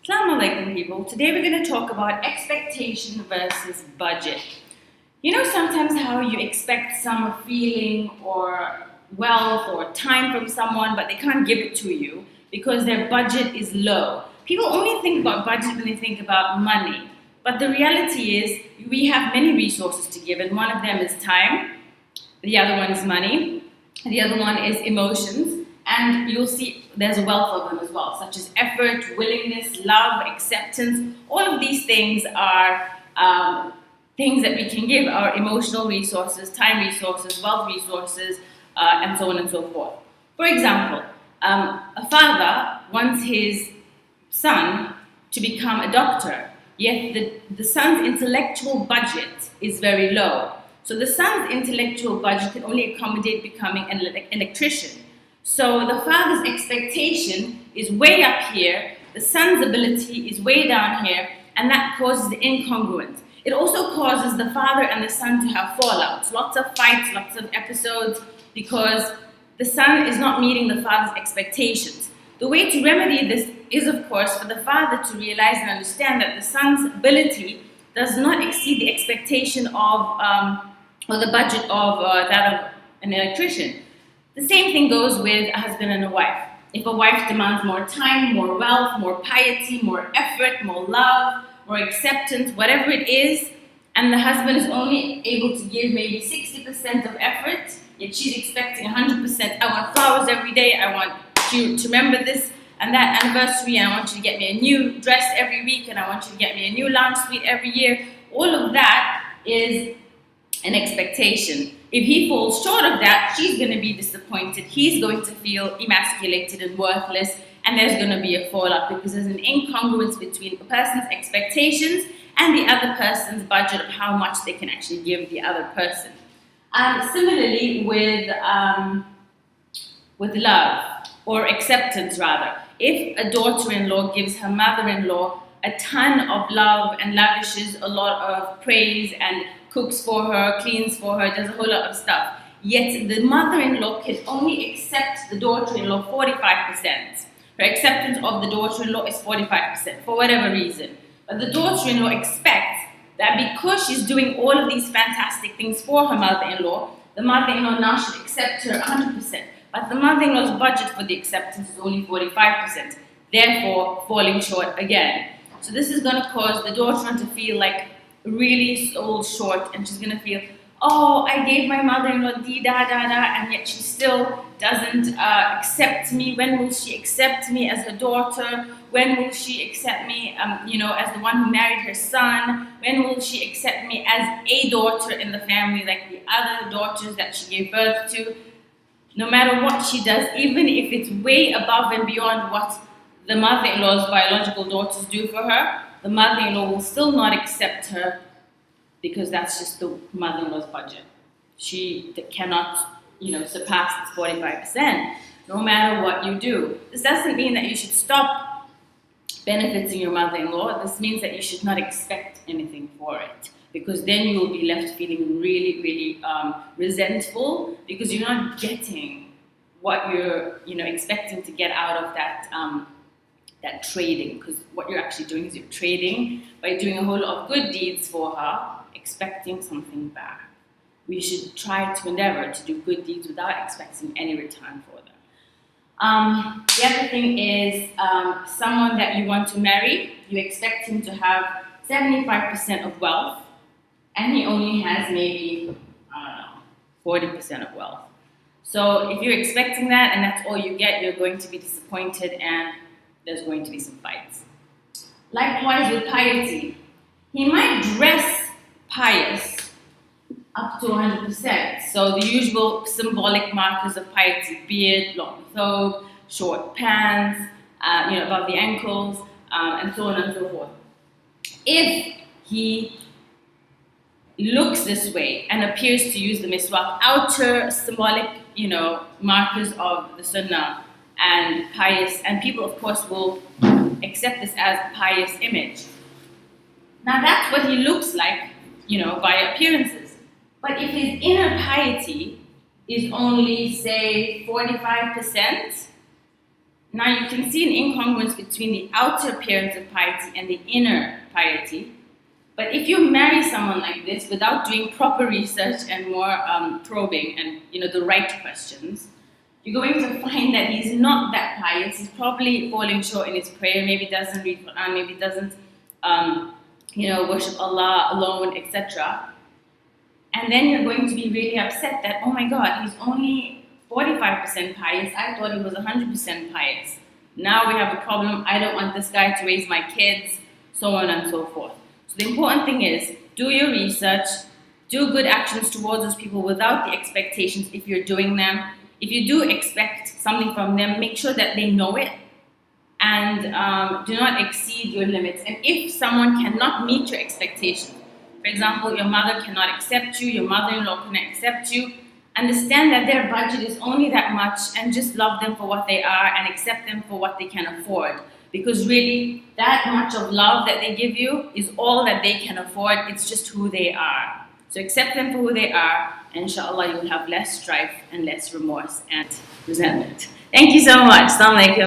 Assalamu alaikum, people. Today we're going to talk about expectation versus budget. You know, sometimes how you expect some feeling or wealth or time from someone, but they can't give it to you because their budget is low. People only think about budget when they think about money. But the reality is, we have many resources to give, and one of them is time, the other one is money, the other one is emotions, and you'll see there's a wealth of them as well, such as effort, willingness, love, acceptance. All of these things are things that we can give, our emotional resources, time resources, wealth resources, and so on and so forth. For example, a father wants his son to become a doctor, yet the son's intellectual budget is very low. So the son's intellectual budget can only accommodate becoming an electrician. So the father's expectation is way up here, the son's ability is way down here, and that causes the incongruence. It also causes the father and the son to have fallouts, lots of fights, lots of episodes, because the son is not meeting the father's expectations. The way to remedy this is, of course, for the father to realize and understand that the son's ability does not exceed the expectation of, or the budget of that of an electrician. The same thing goes with a husband and a wife. If a wife demands more time, more wealth, more piety, more effort, more love, more acceptance, whatever it is, and the husband is only able to give maybe 60% of effort, yet she's expecting 100%. I want flowers every day, I want you to remember this and that anniversary, and I want you to get me a new dress every week, and I want you to get me a new lounge suite every year. All of that is an expectation. If he falls short of that, she's going to be disappointed. He's going to feel emasculated and worthless, and there's going to be a fallout because there's an incongruence between the person's expectations and the other person's budget of how much they can actually give the other person. Similarly, with love or acceptance, rather, if a daughter-in-law gives her mother-in-law a ton of love and lavishes a lot of praise and cooks for her, cleans for her, does a whole lot of stuff, yet the mother-in-law can only accept the daughter-in-law 45%. Her acceptance of the daughter-in-law is 45% for whatever reason. But the daughter-in-law expects that because she's doing all of these fantastic things for her mother-in-law, the mother-in-law now should accept her 100%. But the mother-in-law's budget for the acceptance is only 45%, therefore falling short again. So this is going to cause the daughter to feel like really sold short, and she's going to feel, oh, I gave my mother-in-law and yet she still doesn't accept me. When will she accept me as her daughter? When will she accept me, as the one who married her son? When will she accept me as a daughter in the family, like the other daughters that she gave birth to? No matter what she does, even if it's way above and beyond what the mother-in-law's biological daughters do for her, the mother-in-law will still not accept her because that's just the mother-in-law's budget. She cannot, surpass this 45%, no matter what you do. This doesn't mean that you should stop benefiting your mother-in-law. This means that you should not expect anything for it, because then you will be left feeling really, really resentful because you're not getting what you're, expecting to get out of that trading. Because what you're actually doing is you're trading by doing a whole lot of good deeds for her, expecting something back. We should try to endeavor to do good deeds without expecting any return for them. The other thing is someone that you want to marry, you expect him to have 75% of wealth, and he only has maybe, 40% of wealth. So if you're expecting that and that's all you get, you're going to be disappointed and there's going to be some fights. Likewise with piety. He might dress pious up to 100%. So the usual symbolic markers of piety: beard, long thobe, short pants, above the ankles, and so on and so forth. If he looks this way and appears to use the miswak, outer symbolic, markers of the sunnah and pious, and people of course will accept this as a pious image. Now that's what he looks like, by appearances. But if his inner piety is only, say, 45%, Now you can see an incongruence between the outer appearance of piety and the inner piety. But if you marry someone like this without doing proper research and more probing and the right questions, you're going to find that he's not that pious. He's probably falling short in his prayer. Maybe doesn't read Quran. Maybe doesn't worship Allah alone, etc. And then you're going to be really upset that, oh my God, he's only 45% pious. I thought he was 100% pious. Now we have a problem. I don't want this guy to raise my kids, so on and so forth. So the important thing is, do your research, do good actions towards those people without the expectations if you're doing them. If you do expect something from them, make sure that they know it and do not exceed your limits. And if someone cannot meet your expectations, for example, your mother cannot accept you, your mother-in-law cannot accept you, understand that their budget is only that much and just love them for what they are and accept them for what they can afford. Because really, that much of love that they give you is all that they can afford. It's just who they are. So accept them for who they are, and inshallah you'll have less strife and less remorse and resentment. Thank you so much. Assalamu alaikum.